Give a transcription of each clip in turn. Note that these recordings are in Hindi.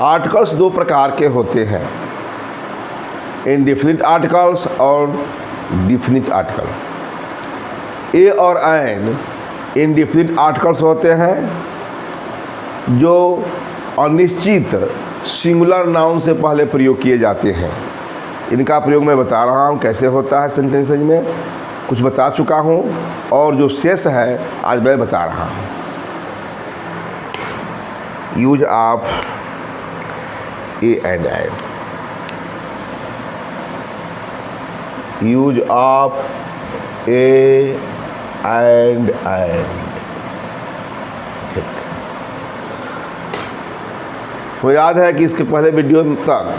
आर्टिकल्स दो प्रकार के होते हैं, इंडेफिनिट आर्टिकल्स और डिफिनिट आर्टिकल। ए और एन इंडेफिनिट आर्टिकल्स होते हैं जो अनिश्चित सिंगुलर नाउन से पहले प्रयोग किए जाते हैं। इनका प्रयोग मैं बता रहा हूँ कैसे होता है सेंटेंसेज में, कुछ बता चुका हूँ और जो शेष है आज मैं बता रहा हूँ। Use of a and an, use of a and an. ठीक, तो याद है कि इसके पहले वीडियो तक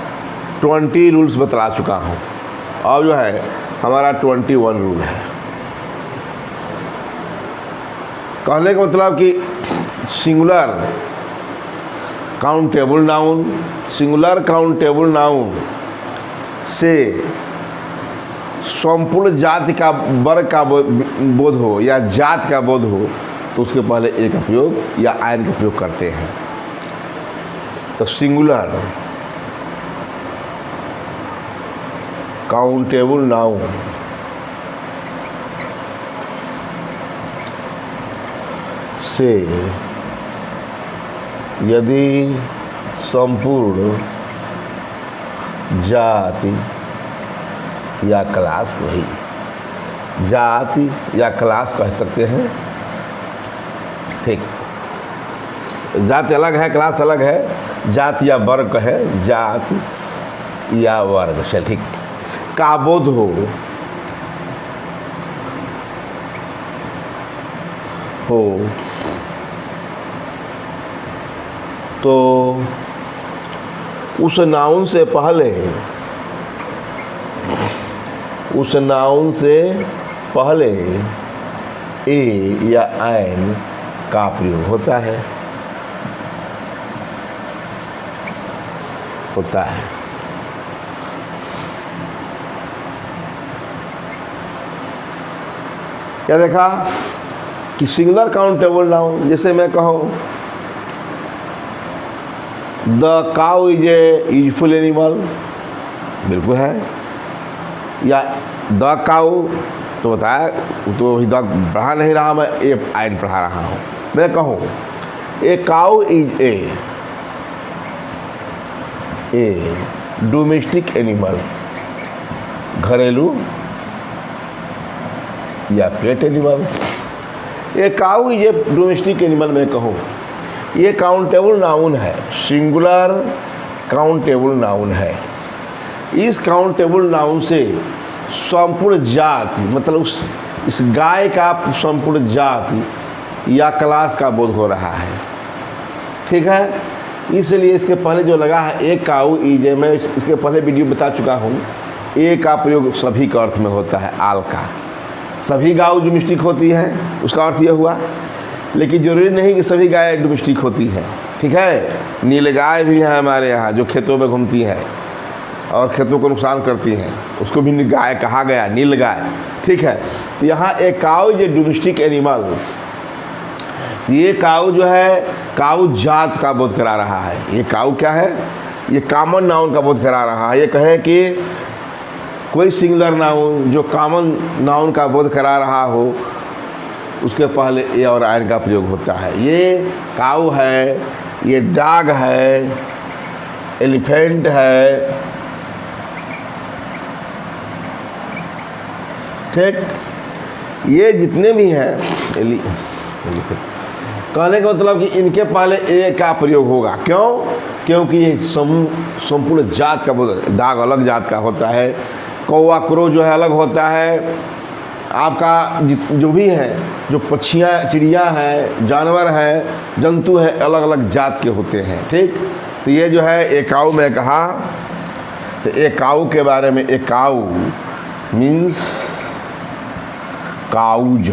20 रूल्स बता चुका हूँ, अब जो है हमारा 21 रूल है। कहने का मतलब कि singular countable noun, singular countable noun से संपूर्ण जाति का वर्ग का बोध हो या जात का बोध हो तो उसके पहले ए का प्रयोग या एन का प्रयोग करते हैं। तो सिंगुलर काउंटेबल नाउन से यदि संपूर्ण जाति या क्लास, वही जाति या क्लास कह सकते हैं। ठीक, जाति अलग है, क्लास अलग है, जाति या वर्ग है, जाति या वर्ग से ठीक का बोध हो तो उस नाउन से पहले, उस नाउन से पहले ए या एन का प्रयोग होता है, होता है। क्या देखा कि सिंगुलर काउंटेबल नाउन, जैसे मैं कहूँ the cow is a useful animal, बिल्कुल है, या द काउ तो बताया, तो द पढ़ा नहीं रहा मैं, ए एन पढ़ा रहा हूँ। मैं कहूँ a cow is a domestic animal, घरेलू या pet animal. A cow is a domestic animal मैं कहूँ, ये काउंटेबल नाउन है, सिंगुलर काउंटेबल नाउन है। इस काउंटेबल नाउन से संपूर्ण जाति, मतलब इस गाय का संपूर्ण जाति या क्लास का बोध हो रहा है। ठीक है, इसलिए इसके पहले जो लगा है ए काउ इज ए, मैं इसके पहले वीडियो बता चुका हूँ, ए का प्रयोग सभी का अर्थ में होता है, आल का। सभी गाय डोमेस्टिक होती हैं, उसका अर्थ यह हुआ, लेकिन जरूरी नहीं कि सभी गाय डोमेस्टिक होती है। ठीक है, नील गाय भी है हमारे यहाँ जो खेतों में घूमती है और खेतों को नुकसान करती हैं, उसको भी गाय कहा गया, नील गाय। ठीक है, तो यहाँ एक काऊ जो डोमेस्टिक एनिमल, ये काऊ जो है काऊ जात का बोध करा रहा है। ये काऊ क्या है, ये कॉमन नाउन का बोध करा रहा है। ये कहे कि कोई सिंगुलर नाउन जो कॉमन नाउन का बोध करा रहा हो उसके पहले ए और एन का प्रयोग होता है। ये काऊ है, ये डॉग है, एलिफेंट है। ठीक, ये जितने भी हैं कहने का मतलब कि इनके पहले ए का प्रयोग होगा। क्यों? क्योंकि ये संपूर्ण जात का बोध, डॉग अलग जात का होता है, कौवा क्रो जो है अलग होता है, आपका जो भी है, जो पक्षियाँ चिड़िया हैं, जानवर हैं, जंतु हैं, अलग अलग जात के होते हैं। ठीक, तो ये जो है एक काऊ में कहा, तो एक काऊ के बारे में, एक काऊ मीन्स काउज,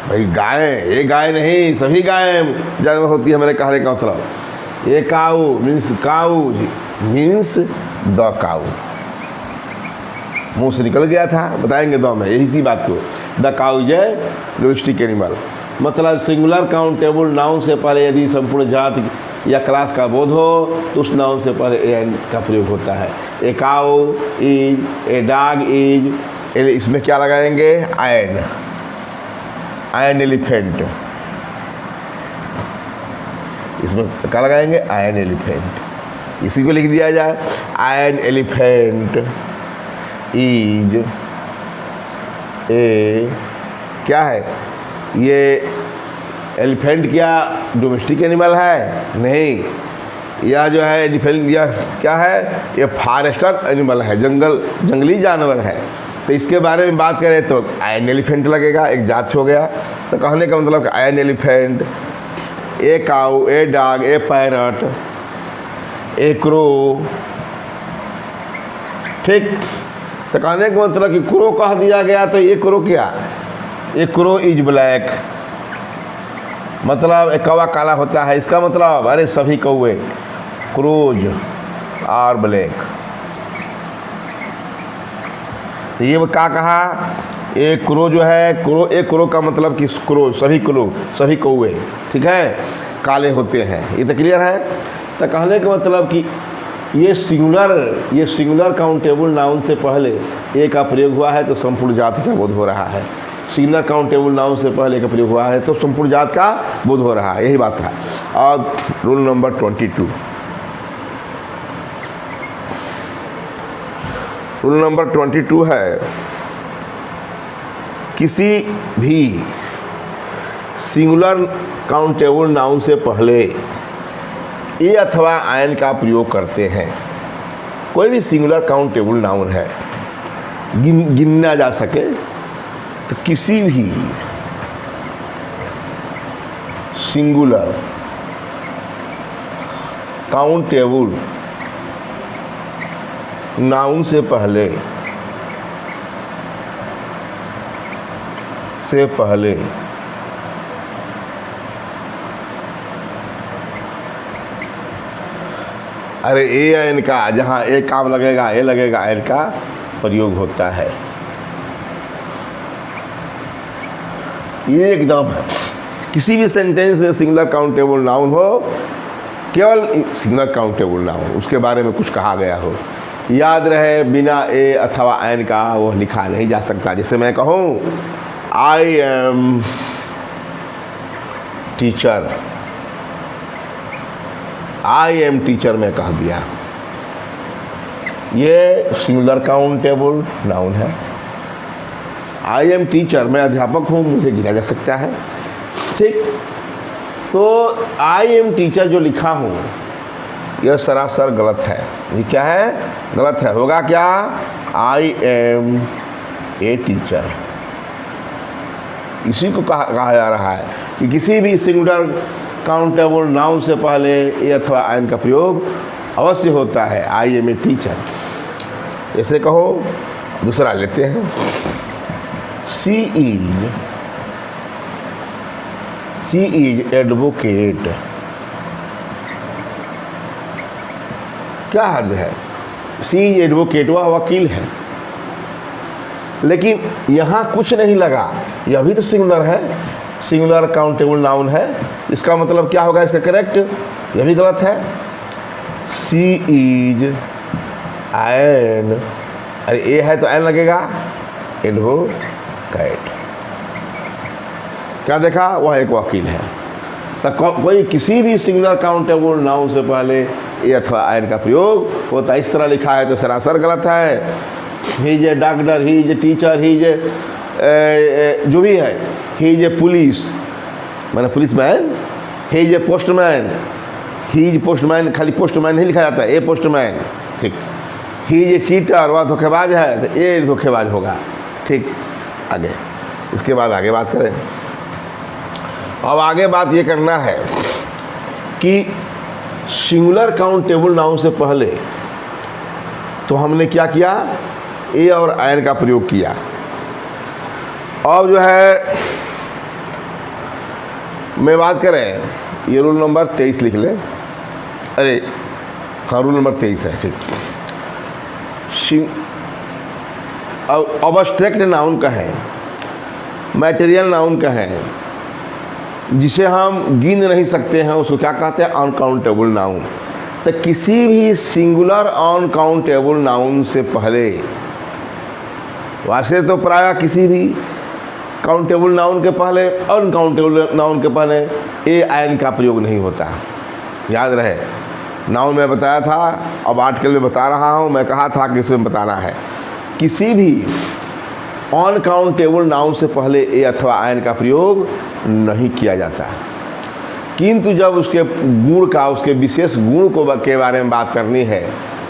भाई गाय, ये गाय नहीं, सभी गाय जानवर होती है मेरे कहने का मतलब। ये काऊ मीन्स काउज मीन्स द काऊ, मुंह से निकल गया था, बताएंगे दो में यही सी बात को। The cow is a domestic animal. मतलब सिंगुलर काउंटेबल नाउन से पहले यदि संपूर्ण जाति या क्लास का बोध हो तो उस नाउन से पहले एन का प्रयोग होता है। ए काऊ इज, ए डॉग इज, इसमें क्या लगाएंगे? एन एलिफेंट, इसमें क्या लगाएंगे? An elephant. इसी को लिख दिया जाए, एन एलिफेंट इज ए, क्या है ये? एलिफेंट क्या डोमेस्टिक एनिमल है? नहीं, यह जो है एलिफेंट यह क्या है? ये फॉरेस्टर एनिमल है, जंगली जानवर है। तो इसके बारे में बात करें तो एन एलिफेंट लगेगा, एक जात हो गया। तो कहने का मतलब an elephant, A cow, a dog, A parrot, A crow, ठीक। तो कहने का मतलब कि क्रो कह दिया गया तो ये क्रो क्या? ये क्रो इज ब्लैक, मतलब एक कौवा काला होता है, इसका मतलब अरे सभी कौवे क्रोज आर ब्लैक। ये वो क्या कहा? एक क्रो जो है, क्रो, एक क्रो का मतलब कि क्रो सभी कौवे, ठीक है, काले होते हैं। ये तो क्लियर है। तो कहने का मतलब कि ये सिंगुलर काउंटेबल नाउन से पहले ए का प्रयोग हुआ है तो संपूर्ण जाति का बोध हो रहा है। सिंगुलर काउंटेबल नाउन से पहले का प्रयोग हुआ है तो संपूर्ण जात का बोध हो रहा है, यही बात है। और रूल नंबर 22, रूल नंबर 22 है, किसी भी सिंगुलर काउंटेबल नाउन से पहले ए अथवा एन का प्रयोग करते हैं। कोई भी सिंगुलर काउंटेबल नाउन है, गिनना जा सके, तो किसी भी सिंगुलर काउंटेबल नाउन से पहले अरे ए एन का, जहाँ ए काम लगेगा ए लगेगा, एन का प्रयोग होता है। ये एकदम है। किसी भी सेंटेंस में सिंगुलर काउंटेबल नाउन हो, केवल सिंगुलर काउंटेबल नाउन, उसके बारे में कुछ कहा गया हो, याद रहे बिना ए अथवा एन का वो लिखा नहीं जा सकता। जैसे मैं कहूँ I am teacher, I am teacher मैं कह दिया, ये सिंगुलर काउंटेबल नाउन है। आई एम टीचर, मैं अध्यापक हूँ, मुझे गिना जा सकता है, ठीक। तो आई एम टीचर जो लिखा हूँ यह सरासर गलत है। ये क्या है? गलत है। होगा क्या? I am a teacher. इसी को कहा जा रहा है कि किसी भी सिंगुलर काउंटेबल नाउन से पहले ए अथवा एन का प्रयोग अवश्य होता है। I am a teacher. ऐसे कहो, दूसरा लेते हैं, शी इज एडवोकेट। क्या अर्थ है? शी इज एडवोकेट, वह वकील है। लेकिन यहाँ कुछ नहीं लगा, यह भी तो सिंगुलर है, सिंगुलर काउंटेबल नाउन है। इसका मतलब क्या होगा इसका करेक्ट? यह भी गलत है। शी इज एन, अरे ए है तो एन लगेगा, एडवोकेट। क्या देखा? वह एक वकील है। तो कोई किसी भी सिंगुलर काउंटेबल नाउन से पहले ए अथवा एन का प्रयोग होता है। इस तरह लिखा है तो सरासर गलत है। ही is A doctor, he is a teacher, he is ए जो भी है, ही इज ए पुलिस माने policeman, he is A postman, he is postman, खाली पोस्टमैन नहीं लिखा जाता है, ए पोस्टमैन, ठीक। ही इज ए चीटर, वह धोखेबाज है तो ए धोखेबाज होगा, ठीक। आगे इसके बाद आगे बात करें। अब आगे बात ये करना है कि सिंगुलर काउंटेबल नाउन से पहले तो हमने क्या किया? ए और एन का प्रयोग किया। अब जो है मैं बात करें, ये रूल नंबर 23 लिख लें। अरे हाँ, रूल नंबर 23 है, ठीक। अब अब्स्ट्रैक्ट नाउन कहें, मैटेरियल नाउन कहें, जिसे हम गिन नहीं सकते हैं उसको क्या कहते हैं? Uncountable noun. तो किसी भी सिंगुलर अनकाउंटेबल नाउन से पहले, वैसे तो प्रायः किसी भी काउंटेबल नाउन के पहले, अनकाउंटेबल नाउन के पहले ए आयन का प्रयोग नहीं होता। याद रहे, नाउन में बताया था, अब आर्टिकल में बता रहा हूँ। मैं कहा था कि इसमें बताना है, किसी भी अनकाउंटेबल नाउन से पहले ए अथवा आयन का प्रयोग नहीं किया जाता। किंतु जब उसके गुण का, उसके विशेष गुण को के बारे में बात करनी है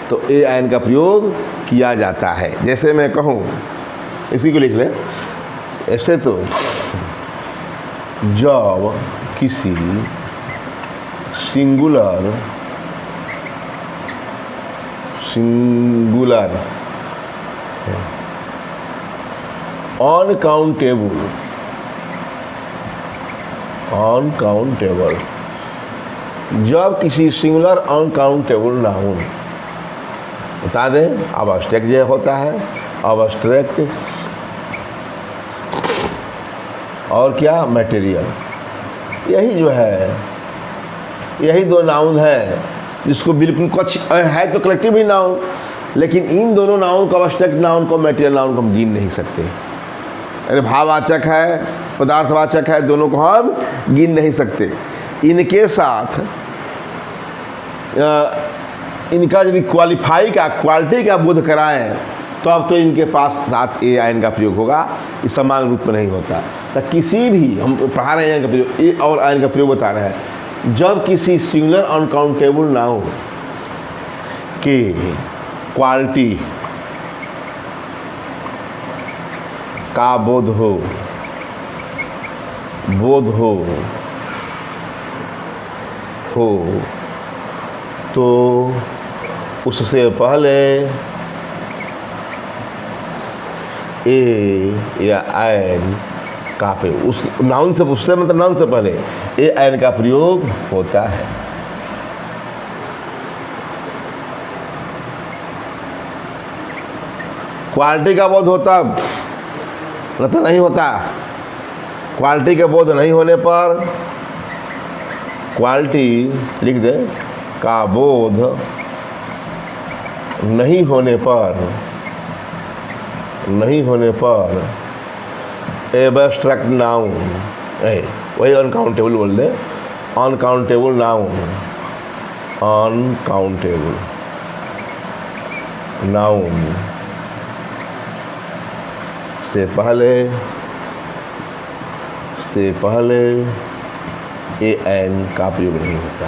तो ए आयन का प्रयोग किया जाता है। जैसे मैं कहूँ, इसी को लिख लें। ऐसे तो जब किसी सिंगुलर अनकाउंटेबल जब किसी सिंगुलर अनकाउंटेबल नाउन, बता दें, अब्स्ट्रैक्ट जो होता है, अब्स्ट्रैक्ट और क्या, मटेरियल, यही जो है, यही दो नाउन है जिसको बिल्कुल कुछ है तो कलेक्टिव ही नाउन, लेकिन इन दोनों नाउन को, अब्स्ट्रैक्ट नाउन को, मटेरियल नाउन को हम गिन नहीं सकते। अरे भाववाचक है, पदार्थवाचक है, दोनों को हम गिन नहीं सकते। इनके साथ इनका यदि क्वालिटी का बोध कराएं तो अब तो इनके पास साथ ए आयन का प्रयोग होगा, इस समान रूप में नहीं होता। तो किसी भी, हम पढ़ा रहे हैं का प्रयोग, ए और आयन का प्रयोग बता रहे हैं, जब किसी सिंगुलर अनकाउंटेबल नाउन के क्वालिटी का बोध हो तो उससे पहले ए या आयन का प्रयोग, उस नाउन से, उससे मतलब नाउन से पहले ए आयन का प्रयोग होता है। क्वालिटी का बोध होता, मतलब नहीं होता। क्वालिटी का बोध नहीं होने पर, क्वालिटी लिख दे, का बोध नहीं होने पर एब्स्ट्रैक्ट नाउन, वही अनकाउंटेबल बोल दे, अनकाउंटेबल नाउन से पहले ए आयन का प्रयोग नहीं होता।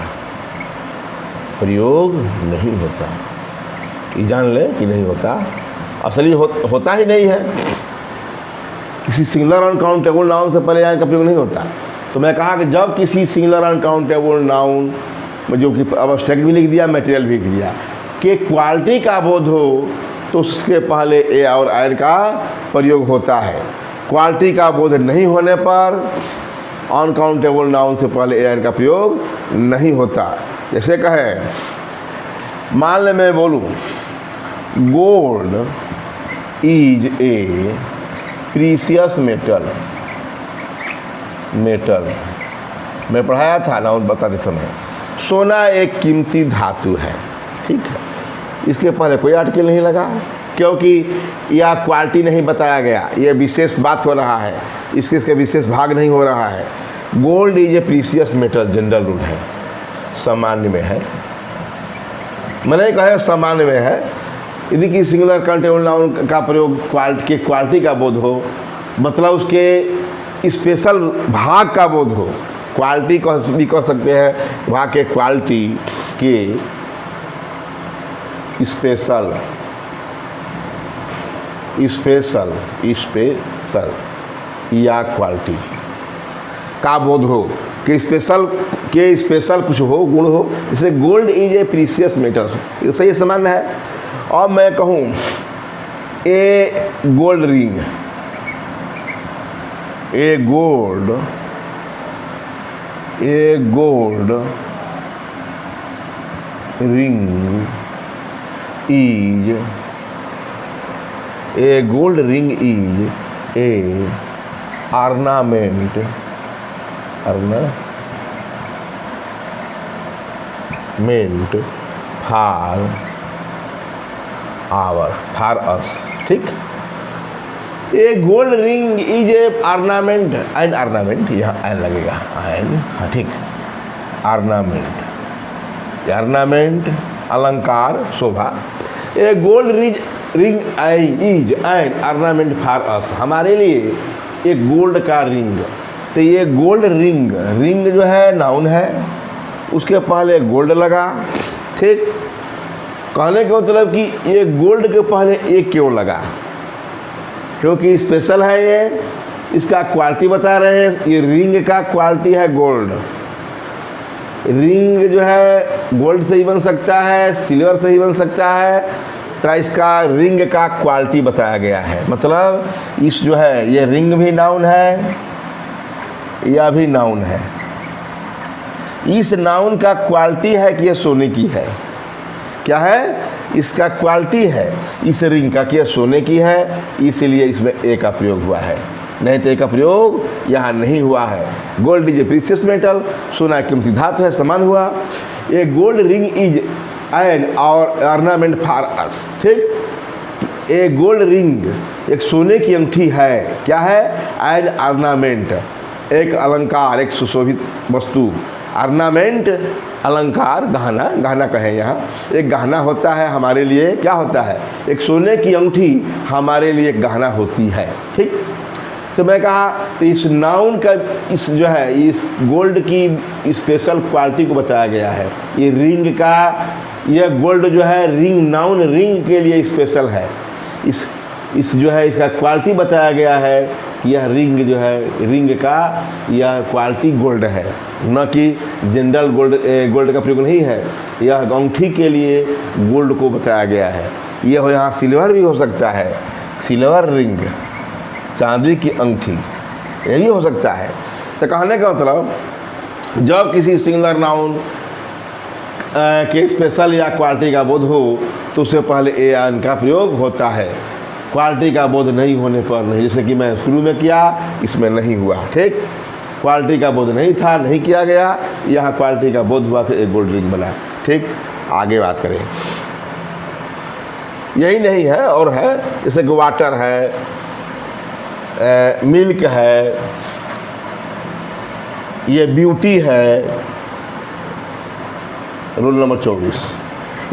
ये जान ले कि नहीं होता, असली होता ही नहीं है। किसी सिंगुलर अनकाउंटेबल नाउन से पहले आयन का प्रयोग नहीं होता। तो मैं कहा कि जब किसी सिंगुलर अनकाउंटेबल नाउन में, जो कि अब्स्ट्रैक्ट भी लिख दिया, मटेरियल भी लिख दिया, कि क्वालिटी का बोध हो तो उसके पहले ए और आयन का प्रयोग होता है। क्वालिटी का बोध नहीं होने पर अनकाउंटेबल नाउन से पहले ए आयन का प्रयोग नहीं होता। जैसे कहे, मान ले मैं बोलूँ, gold is a precious metal. मैं पढ़ाया था नाउन बताते समय, सोना एक कीमती धातु है, ठीक है। इसके पहले कोई आर्टिकल नहीं लगा, क्योंकि यह क्वालिटी नहीं बताया गया, यह विशेष बात हो रहा है, इसके विशेष भाग नहीं हो रहा है। Gold is a precious metal, general rule है, सामान्य में है, मैंने कहा सामान्य में है। यदि किसी सिंगुलर काउंटेबल नाउन का प्रयोग क्वालिटी का बोध हो, मतलब उसके स्पेशल भाग का बोध हो, क्वालिटी को भी कह सकते हैं, वहाँ के क्वालिटी के स्पेशल या क्वालिटी का बोध हो, कि स्पेशल कुछ हो, गुण हो। जैसे gold is a precious metal, ये सही समान है। और मैं कहूँ a gold ring, a gold ring is a ornament ornament for us, ठीक। A gold ring is a ornament, an ornament, यहाँ एन लगेगा, एन, हाँ ठीक, ऑर्नामेंट अलंकार शोभा। A gold ring is an ornament for us, हमारे लिए एक गोल्ड का रिंग। तो ये गोल्ड रिंग जो है नाउन है, उसके पहले गोल्ड लगा, ठीक। कहने का मतलब कि ये गोल्ड के पहले एक क्यों लगा, क्योंकि स्पेशल है ये, इसका क्वालिटी बता रहे हैं। ये रिंग का क्वालिटी है गोल्ड। रिंग जो है गोल्ड से ही बन सकता है, सिल्वर से ही बन सकता है, तो इसका रिंग का क्वालिटी बताया गया है। मतलब इस जो है ये रिंग भी नाउन है, यह भी नाउन है। इस नाउन का क्वालिटी है कि ये सोने की है। क्या है? इसका क्वालिटी है इस रिंग का कि यह सोने की है, इसलिए इसमें ए का प्रयोग हुआ है, नहीं तो ए का प्रयोग यहाँ नहीं हुआ है। Gold is a precious metal, सोना कीमती धातु है, समान हुआ। ए गोल्ड रिंग इज एन और ऑर्नामेंट फॉर अस, ठीक। ए गोल्ड रिंग एक सोने की अंगूठी है, क्या है? एन ऑर्नामेंट, एक अलंकार, एक सुशोभित वस्तु। ऑर्नामेंट अलंकार, गहना कहें यहाँ, एक गहना होता है हमारे लिए। क्या होता है? एक सोने की अंगूठी हमारे लिए एक गहना होती है, ठीक। तो मैं कहा तो इस नाउन का इस जो है इस गोल्ड की स्पेशल क्वालिटी को बताया गया है। ये रिंग का, यह गोल्ड जो है रिंग, नाउन रिंग के लिए स्पेशल है। इस जो है इसका क्वालिटी बताया गया है कि यह रिंग जो है, रिंग का यह क्वालिटी गोल्ड है, न कि जनरल गोल्ड का प्रयोग नहीं है। यह अंगूठी के लिए गोल्ड को बताया गया है। यह हो यहाँ सिल्वर भी हो सकता है, सिल्वर रिंग, चांदी की अंगूठी, यही हो सकता है। तो कहने का मतलब जब किसी सिंगुलर नाउन के स्पेशल या क्वालिटी का बोध हो तो उससे पहले ए एन का प्रयोग होता है। क्वालिटी का बोध नहीं होने पर नहीं, जैसे कि मैं शुरू में किया, इसमें नहीं हुआ, ठीक। क्वालिटी का बोध नहीं था, नहीं किया गया, यहाँ क्वालिटी का बोध हुआ, फिर एक गोल्ड रिंग बना, ठीक। आगे बात करें, यही नहीं है और है, जैसे कि वाटर है, मिल्क है, ये ब्यूटी है। रूल नंबर 24,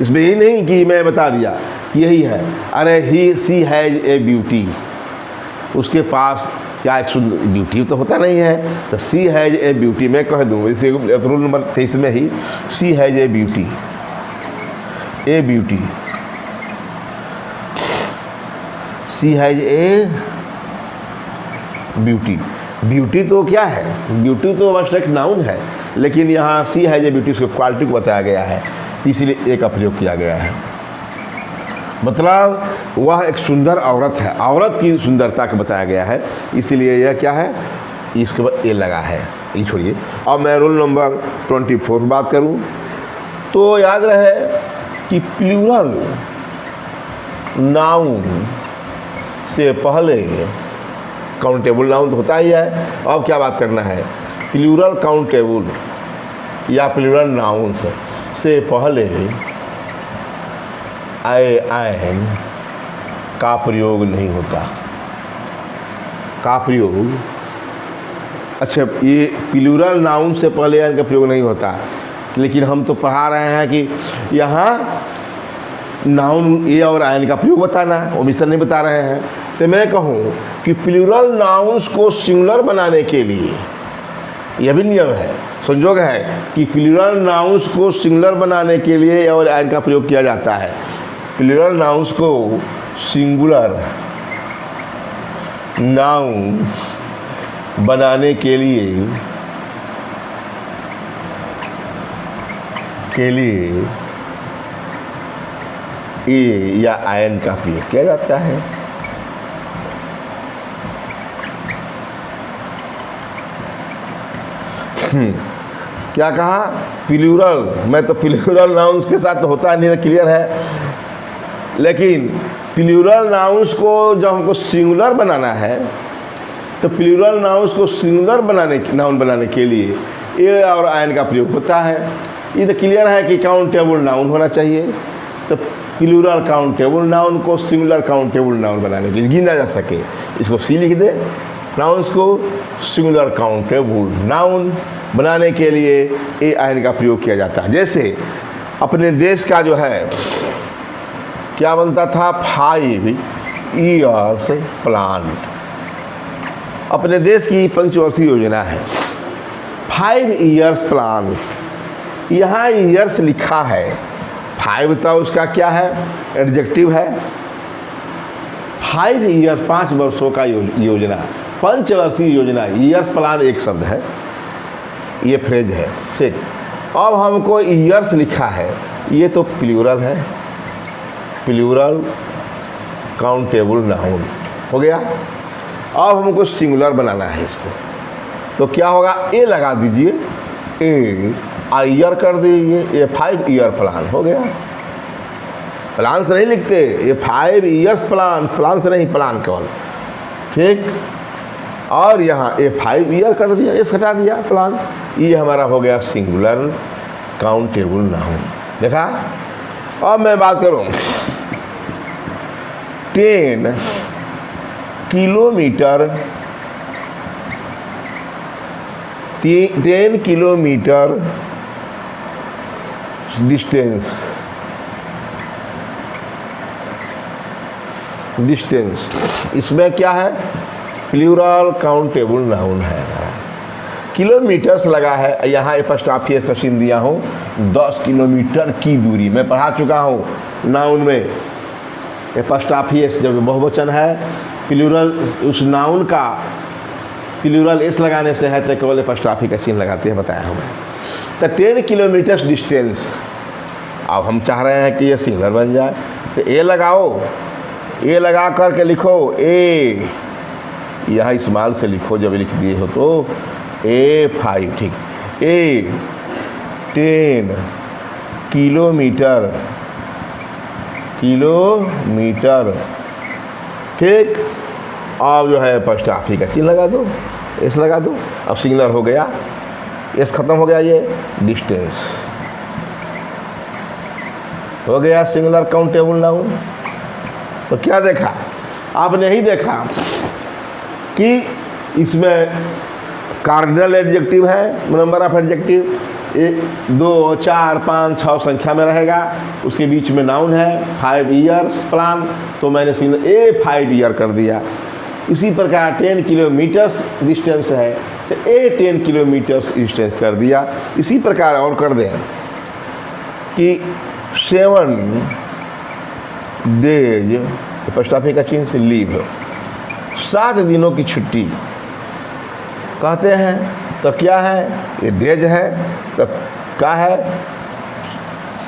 इसमें यही नहीं कि मैं बता दिया यही है। अरे ही सी हैज ए ब्यूटी, उसके पास क्या एक सुंदर ब्यूटी तो होता नहीं है, तो सी हैज ए ब्यूटी मैं कह दूँ। इसे रूल नंबर 23 में ही she has a beauty, a beauty, she has a beauty. Beauty तो क्या है? ब्यूटी तो बस एक नाउन है, लेकिन यहाँ सी हैज ए ब्यूटी, उसकी क्वालिटी को बताया गया है, इसीलिए ए का प्रयोग किया गया है। मतलब वह एक सुंदर औरत है, औरत की सुंदरता को बताया गया है, इसीलिए यह क्या है, इसके बाद ए लगा है। ये छोड़िए, अब मैं रूल नंबर 24 बात करूं तो याद रहे कि प्लूरल नाउन से पहले काउंटेबल नाउन तो होता ही है। अब क्या बात करना है, प्लूरल काउंटेबल या प्लूरल नाउन से पहले एन का प्रयोग नहीं होता। का प्रयोग, अच्छा, ये प्लूरल नाउन से पहले एन का प्रयोग नहीं होता, लेकिन हम तो पढ़ा रहे हैं कि यहाँ नाउन ए और एन का प्रयोग बताना, ओमिशन नहीं बता रहे हैं। तो मैं कहूँ कि प्लूरल नाउन्स को सिंगुलर बनाने के लिए यह भी नियम है, संयोग है कि प्लूरल नाउन्स को सिंगुलर बनाने के लिए और एन का प्रयोग किया जाता है। प्लूरल नाउन्स को सिंगुलर नाउन बनाने के लिए ए या एन का प्रयोग किया जाता है। क्या कहा? प्लूरल, मैं तो प्लूरल नाउन्स के साथ तो होता नहीं, तो क्लियर है, लेकिन प्लूरल नाउन्स को जब हमको सिंगुलर बनाना है तो प्लूरल नाउन्स को सिंगुलर नाउन बनाने के लिए ए और आयन का प्रयोग होता है। ये तो क्लियर है कि काउंटेबल नाउन होना चाहिए, तो प्लूरल काउंटेबल नाउन को सिंगुलर काउंटेबल नाउन बनाने के लिए गिना जा सके, इसको सी लिख दे। नाउन्स को सिंगुलर काउंटेबल नाउन बनाने के लिए ए आयन का प्रयोग किया जाता है। जैसे अपने देश का जो है क्या बनता था, 5 ईयर्स प्लान। अपने देश की पंचवर्षीय योजना है, 5 ईयर्स प्लान। यहाँ ईयर्स लिखा है, 5 तो उसका क्या है, एडजेक्टिव है। 5 ईयर 5 वर्षों का योजना, पंचवर्षीय योजना। ईयर्स प्लान एक शब्द है, ये फ्रेज है, ठीक। अब हमको ईयर्स लिखा है, ये तो प्लूरल है, प्लूरल काउंटेबल नाउन हो गया। अब हमको सिंगुलर बनाना है इसको, तो क्या होगा, ए लगा दीजिए, ए ईयर कर दीजिए, ये 5 ईयर प्लान हो गया। प्लान से नहीं लिखते, ये 5 ईयर्स प्लान, प्लान से नहीं, प्लान केवल, ठीक। और यहाँ ये 5 ईयर कर दिया, इस हटा दिया, प्लान। ये हमारा हो गया सिंगुलर काउंटेबल नाउन। देखा। अब मैं बात करूँ 10 किलोमीटर, 10 किलोमीटर डिस्टेंस, इसमें क्या है, प्लूरल काउंटेबल नाउन है। किलोमीटर्स लगा है, यहाँ एपस्ट्रॉफी का चिन्ह दिया हूँ, 10 किलोमीटर की दूरी। मैं पढ़ा चुका हूँ नाउन में एपस्ट्रॉफी जब बहुवचन है, प्लूरल उस नाउन का प्लूरल एस लगाने से है तो केवल एपस्ट्रॉफी का चिन्ह लगाते हैं, बताया हूँ मैं। तो 10 किलोमीटर डिस्टेंस, अब हम चाह रहे हैं कि ये सिंगुलर बन जाए, तो ए लगाओ, ए लगा करके लिखो, ए यहाँ इस्तेमाल से लिखो, जब लिख दिए हो तो A5, ठीक। ए 10 किलोमीटर, ठीक। अब जो है एपस्ट्रॉफी का चिन्ह लगा दो, एस लगा दो, अब सिंगुलर हो गया, एस खत्म हो गया, ये डिस्टेंस हो गया सिंगुलर काउंटेबल नाउन। तो क्या देखा आपने, ही देखा कि इसमें कार्डिनल एडजेक्टिव है, नंबर ऑफ एडजेक्टिव 2, 4, 5, 6 संख्या में रहेगा, उसके बीच में नाउन है 5 ईयर्स प्लान, तो मैंने सिंगल ए 5 ईयर कर दिया। इसी प्रकार 10 किलोमीटर्स डिस्टेंस है, तो ए 10 किलोमीटर्स डिस्टेंस कर दिया। इसी प्रकार और कर दें कि 7 डेज, एपस्ट्रॉफी का चिन्ह से लीव, 7 दिनों की छुट्टी कहते हैं, तो क्या है, ये डेज है, तो क्या है,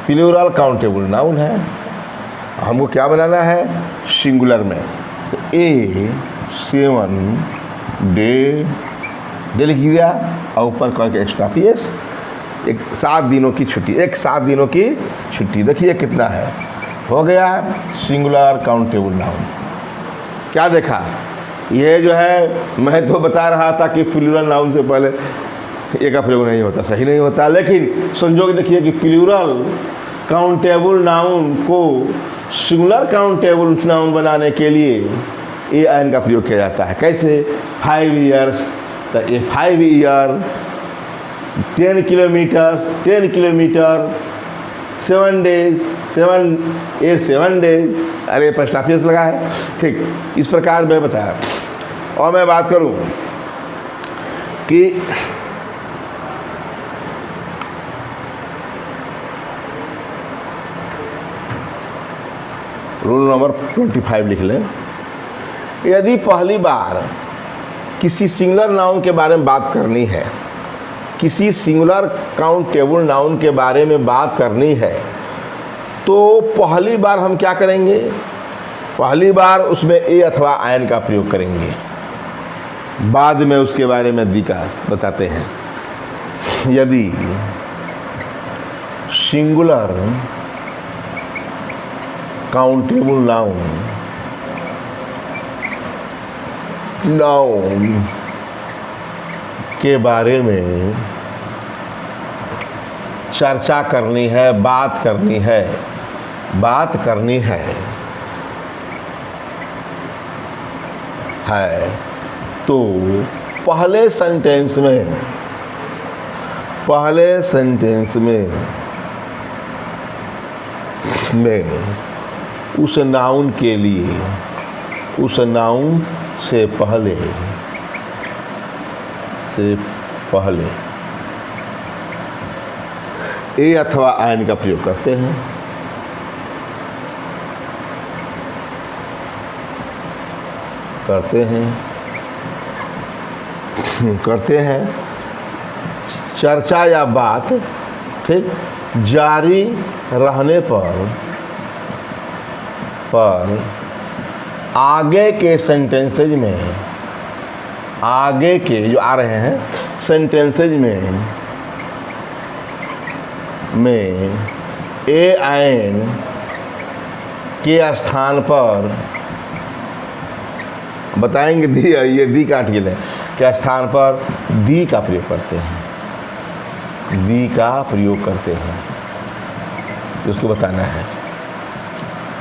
प्लूरल काउंटेबल नाउन है। हमको क्या बनाना है, सिंगुलर में, तो ए 7 डे लिख दिया, और ऊपर करके एक्स्ट्रा पीएस, एक 7 दिनों की छुट्टी, एक 7 दिनों की छुट्टी। देखिए कितना है, हो गया सिंगुलर काउंटेबल नाउन। क्या देखा, ये जो है मैं तो बता रहा था कि प्लूरल नाउन से पहले ए का प्रयोग नहीं होता, सही नहीं होता, लेकिन संजोग देखिए कि प्लूरल काउंटेबल नाउन को सिंगुलर काउंटेबल नाउन बनाने के लिए ए आयन का प्रयोग किया जाता है। कैसे, 5 ईयर्स, तो ये 5 ईयर, 10 किलोमीटर, 7 डेज, 7 डेज, अरे एपस्ट्रॉफी लगा है, ठीक। इस प्रकार मैं बताया। और मैं बात करूं कि रूल नंबर 25 लिख लें। यदि पहली बार किसी सिंगुलर नाउन के बारे में बात करनी है, किसी सिंगुलर काउंटेबल नाउन के बारे में बात करनी है, तो पहली बार हम क्या करेंगे, पहली बार उसमें ए अथवा आयन का प्रयोग करेंगे, बाद में उसके बारे में दिक्कत बताते हैं। यदि सिंगुलर काउंटेबल नाउन नाउन के बारे में चर्चा करनी है, बात करनी है तो पहले सेंटेंस में उस नाउन के लिए, उस नाउन से पहले ए अथवा आयन का प्रयोग करते हैं चर्चा या बात, ठीक, जारी रहने पर आगे के सेंटेंसेज में, आगे के जो आ रहे हैं सेंटेंसेज में ए आयन के स्थान पर बताएंगे दी, ये दी काट के लें, के स्थान पर दी का प्रयोग करते हैं, इसको बताना है।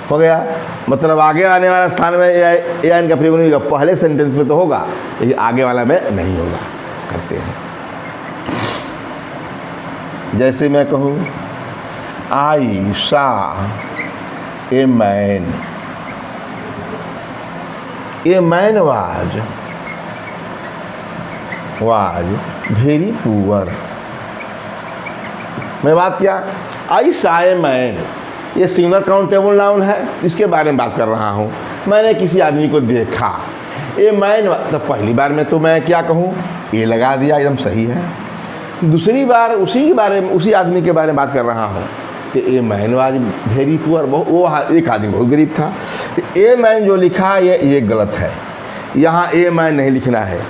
हो गया, मतलब आगे आने वाला स्थान में ए आयन का प्रयोग नहीं होगा, पहले सेंटेंस में तो होगा लेकिन आगे वाला में नहीं होगा, करते हैं। जैसे मैं कहूँ आई सा a man, a man was very poor. मैं बात किया आई सा ए मैन, ये सिंगुलर काउंटेबल नाउन है, इसके बारे में बात कर रहा हूँ। मैंने किसी आदमी को देखा, ए मैन, तो पहली बार में तो मैं क्या कहूँ, ये लगा दिया, एकदम सही है। दूसरी बार उसी के बारे में, उसी आदमी के बारे में बात कर रहा हूँ कि a man was very poor, वो एक आदमी बहुत गरीब था। ए मैन जो लिखा ये गलत है, यहाँ ए मैन नहीं लिखना है।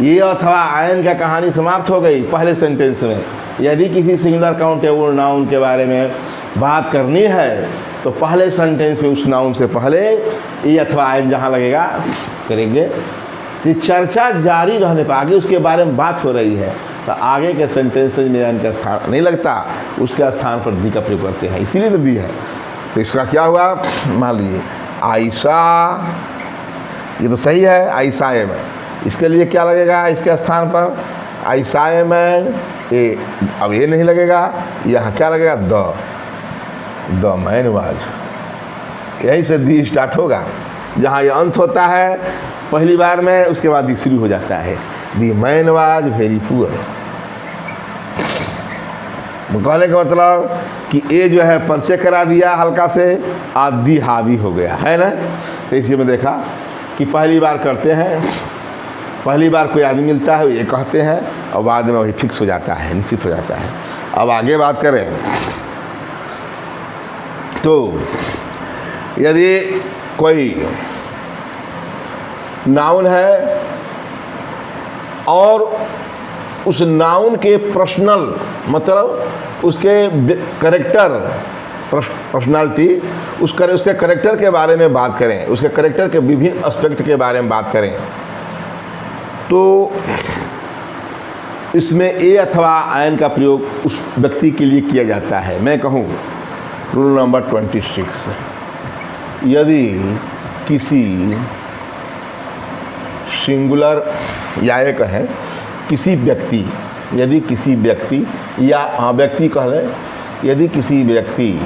ये अथवा आयन का कहानी समाप्त हो गई पहले सेंटेंस में। यदि किसी सिंगुलर काउंटेबल नाउन के बारे में बात करनी है तो पहले सेंटेंस में उस नाउन से पहले ये अथवा आयन जहाँ लगेगा करेंगे। कि चर्चा जारी रहने पर, आगे उसके बारे में बात हो रही है तो आगे के सेंटेंसेज में आयन का स्थान नहीं लगता, उसके स्थान पर दी का प्रयोग करते हैं, इसीलिए तो दी है। तो इसका क्या हुआ, मान लीजिए आयशा, ये तो सही है, आयशा ए मैन, इसके लिए क्या लगेगा इसके स्थान पर, आयशा ए मैन, ए अब ये नहीं लगेगा, यहाँ क्या लगेगा, द मैन वाज। यहीं से दी स्टार्ट होगा, जहाँ ये अंत होता है पहली बार में, उसके बाद दी शुरू हो जाता है, the man was very poor. कहने का मतलब कि ए जो है परिचय करा दिया हल्का से, आदि हावी हो गया है ना। तो इसी में देखा कि पहली बार करते हैं, पहली बार कोई आदमी मिलता है ये कहते हैं और बाद में वही फिक्स हो जाता है, निश्चित हो जाता है। अब आगे बात करें तो यदि कोई नाउन है और उस नाउन के पर्सनल, मतलब उसके करेक्टर, पर्सनालिटी, उसके करेक्टर के बारे में बात करें, उसके करेक्टर के विभिन्न एस्पेक्ट के बारे में बात करें, तो इसमें ए अथवा आयन का प्रयोग उस व्यक्ति के लिए किया जाता है। मैं कहूँ रूल नंबर 26, यदि किसी सिंगुलर या एक है किसी व्यक्ति, यदि किसी व्यक्ति या व्यक्ति कह लें, यदि किसी व्यक्ति,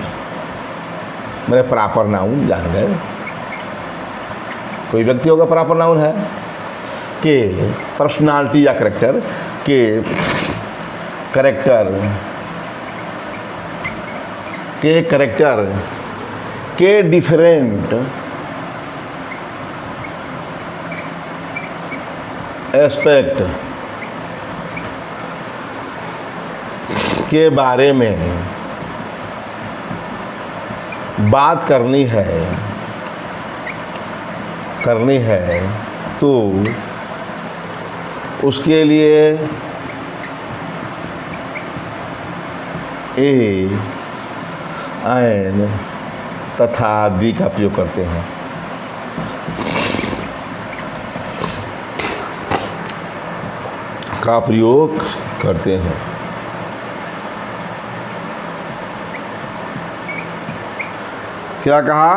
मेरे प्रॉपर नाउन जान गए, कोई व्यक्ति होगा प्रॉपर नाउन है, के पर्सनालिटी या करेक्टर के डिफरेंट एस्पेक्ट के बारे में बात करनी है तो उसके लिए ए आयन तथा दी का प्रयोग करते हैं। का प्रयोग करते हैं। क्या कहा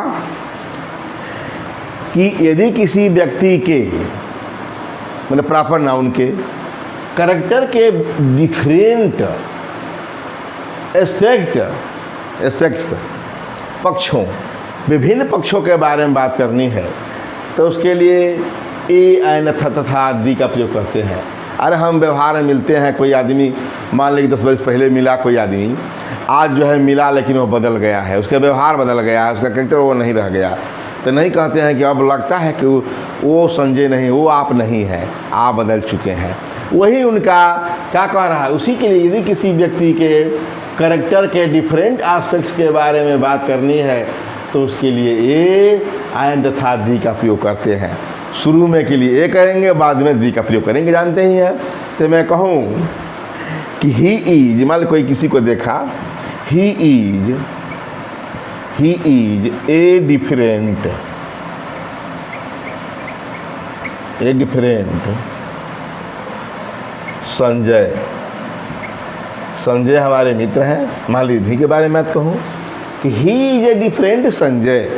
कि यदि किसी व्यक्ति के मतलब प्रॉपर नाउन के कैरेक्टर के डिफरेंट एस्पेक्ट्स पक्षों, विभिन्न पक्षों के बारे में बात करनी है तो उसके लिए ए, एन, तथा आदि का प्रयोग करते हैं। अरे हम व्यवहार में मिलते हैं, कोई आदमी मान लें कि 10 वर्ष पहले मिला कोई आदमी, आज जो है मिला लेकिन वो बदल गया है, उसका व्यवहार बदल गया है, उसका कैरेक्टर वो नहीं रह गया, तो नहीं कहते हैं कि अब लगता है कि वो संजय नहीं, वो आप नहीं है, आप बदल चुके हैं। वही उनका क्या कह रहा है, उसी के लिए यदि किसी व्यक्ति के कैरेक्टर के डिफरेंट एस्पेक्ट्स के बारे में बात करनी है तो उसके लिए ए, आयन तथा दी का प्रयोग करते हैं। शुरू में के लिए ए करेंगे, बाद में दी का प्रयोग करेंगे, जानते ही हैं। तो मैं कहूँ कि ही इज, मान लो कोई किसी को देखा, ही is a different Sanjay. Sanjay हमारे मित्र हैं। मान लीजिए के बारे में बात कहूँ कि ही इज ए डिफरेंट संजय,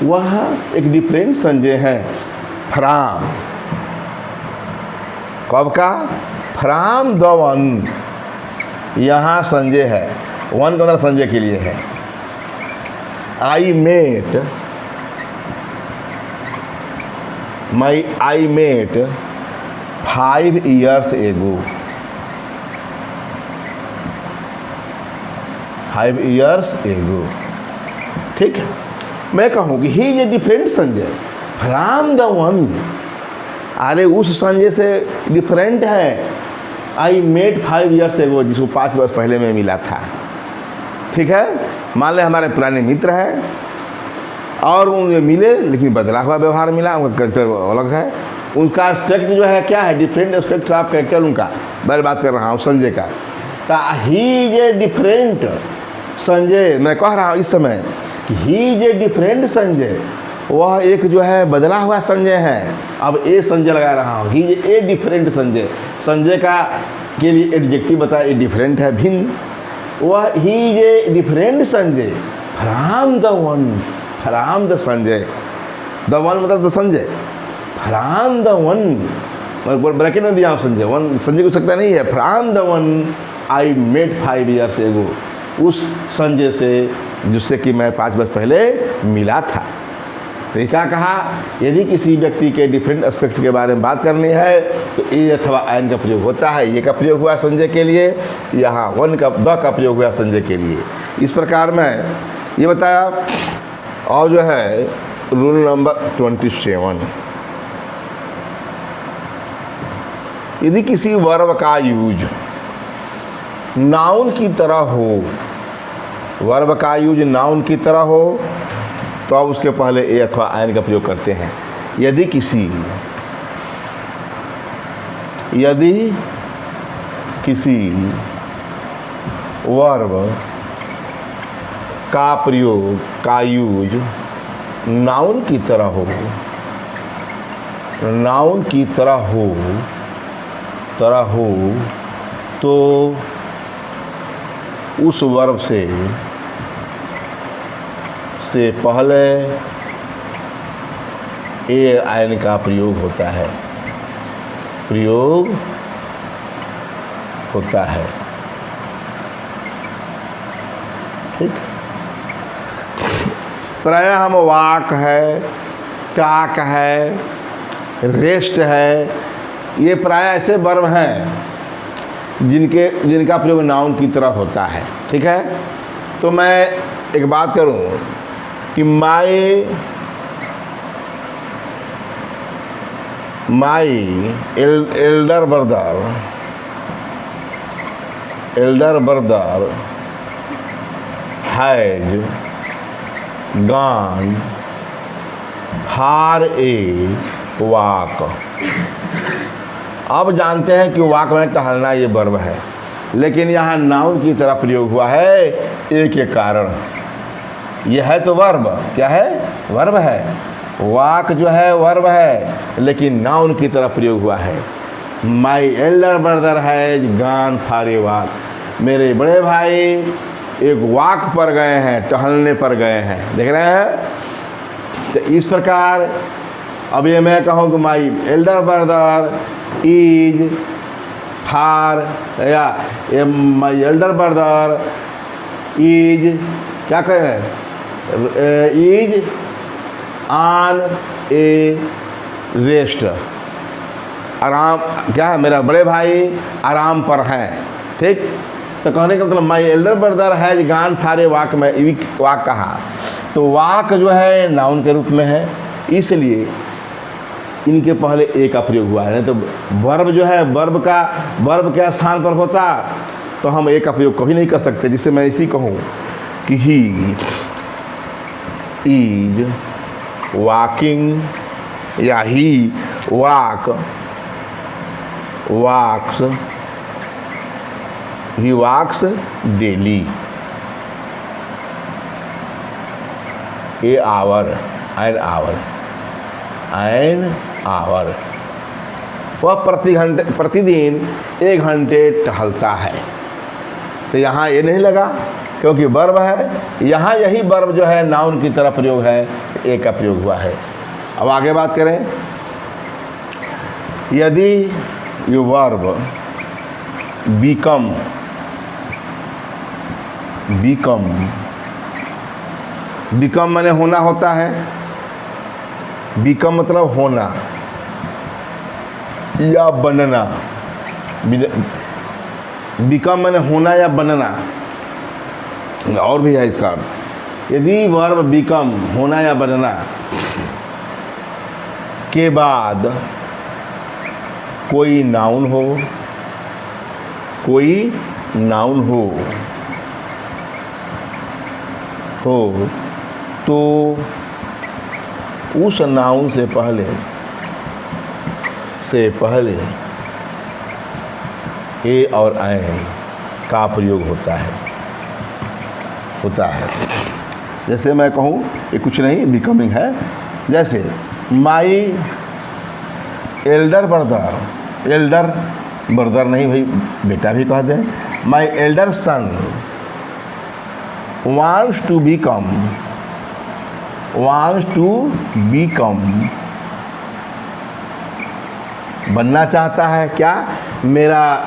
वह एक डिफरेंट संजय है फ्राम, कब का, फ्राम द वन, यहाँ संजय है, वन का मतलब संजय के लिए है। I met 5 years ago, 5 years ago, ठीक है। मैं कहूँ कि ही is a different Sanjay from the one, अरे उस संजय से डिफरेंट है आई मेट 5 years ago, जिसको 5 वर्ष पहले मैं मिला था। ठीक है, मान लें हमारे पुराने मित्र हैं और उनसे मिले लेकिन बदला हुआ व्यवहार मिला, उनका करेक्टर अलग है, उनका एस्पेक्ट जो है क्या है, डिफरेंट एस्पेक्ट ऑफ करेक्टर उनका, मैं बात कर रहा हूँ संजय का। तो ही इज ए डिफरेंट संजय, मैं कह रहा हूँ इस समय कि ही इज ए डिफरेंट संजय, वह एक जो है बदला हुआ संजय है। अब ए संजय लगा रहा हूँ, ही is a different Sanjay, Sanjay का के लिए एडजेक्टिव बताया, ए डिफरेंट है, भिन्न। वह he is a different Sanjay from the one, from the Sanjay, the one मतलब the Sanjay, from the one, मैं ब्रैकेट में दिया हूँ संजय, वन संजय को सकता नहीं है, from the one I met 5 years ago, उस संजय से जिससे कि मैं 5 वर्ष पहले मिला था। तो क्या कहा, यदि किसी व्यक्ति के डिफरेंट एस्पेक्ट के बारे में बात करनी है तो ए अथवा आयन का प्रयोग होता है। ये का प्रयोग हुआ संजय के लिए, यहाँ वन का द का प्रयोग हुआ संजय के लिए। इस प्रकार मैं ये बताया। और जो है रूल नंबर 27, यदि किसी वर्ब का यूज नाउन की तरह हो, वर्ब का यूज नाउन की तरह हो तो अब उसके पहले ए अथवा आयन का प्रयोग करते हैं। यदि किसी वर्ब का प्रयोग का यूज नाउन की तरह हो तो उस वर्ब से पहले ए आयन का प्रयोग होता है, ठीक। प्रायः हम वाक है, टाक है, रेस्ट है, ये प्रायः ऐसे वर्ब हैं जिनका प्रयोग नाउन की तरह होता है। ठीक है, तो मैं एक बात करूं कि my Elder brother has gone for a walk. अब जानते हैं कि वॉक में टहलना ये वर्ब है, लेकिन यहाँ नाउन की तरह प्रयोग हुआ है ए के कारण। यह है तो वर्ब, क्या है, वर्ब है। वॉक जो है वर्ब है लेकिन नाउन की तरह प्रयोग हुआ है। My elder brother has gone for a walk, मेरे बड़े भाई एक वॉक पर गए हैं, टहलने पर गए हैं। देख रहे हैं? तो इस प्रकार अब ये मैं कहूँ कि my Elder brother is for, या माई एल्डर ब्रदर इज क्या कहे, इज ऑन ए रेस्ट, आराम, क्या है, मेरा बड़े भाई आराम पर हैं। ठीक, तो कहने का मतलब my elder brother has gone for a walk में वॉक कहा, तो वॉक जो है नाउन के रूप में है, इसलिए इनके पहले ए का प्रयोग हुआ है। नहीं तो वर्ब जो है, वर्ब के स्थान पर होता तो हम ए का प्रयोग कभी नहीं कर सकते। जिससे मैं इसी कहूँ कि ही इज वॉकिंग, या ही वॉक्स डेली एन आवर, वह प्रतिदिन 1 घंटे टहलता है। तो यहाँ ये नहीं लगा क्योंकि वर्ब है, यहाँ यही वर्ब जो है नाउन की तरह प्रयोग है, ए का प्रयोग हुआ है। अब आगे बात करें, यदि ये वर्ब बिकम माने होना होता है, बिकम मतलब होना या बनना, बिकम माने होना या बनना, और भी है इसका। यदि वर्ब बिकम होना या बनना के बाद कोई नाउन हो तो उस नाउन से पहले ए और ऐन का प्रयोग होता है। जैसे मैं कहूँ, ये कुछ नहीं, बिकमिंग है। जैसे माई एल्डर ब्रदर नहीं भाई, बेटा भी कह दें, माई elder sun wants to become बनना चाहता है। क्या? मेरा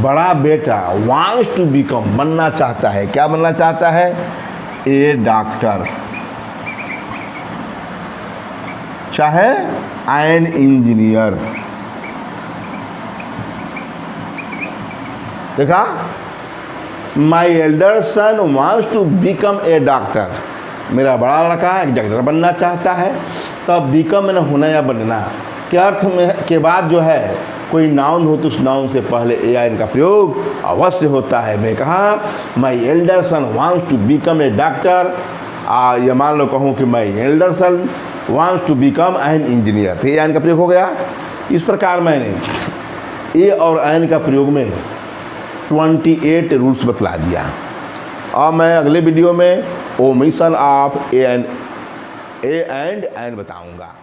बड़ा बेटा wants to become बनना चाहता है। क्या बनना चाहता है? ए डॉक्टर, चाहे एन इंजीनियर। देखा, my elder son wants to become a doctor, मेरा बड़ा लड़का एक डॉक्टर बनना चाहता है। तब बिकम में होना या बनना के अर्थ में के बाद जो है कोई नाउन हो तो उस नाउन से पहले ए आई का प्रयोग अवश्य होता है। मैं कहा my elder son wants to become a doctor, या मान लो कहूँ कि my elder son wants to become an engineer, तो ए आई का प्रयोग हो गया। इस प्रकार मैंने ए और एन का प्रयोग में 28 रूल्स बतला दिया। अब मैं अगले वीडियो में omission of a and an बताऊंगा।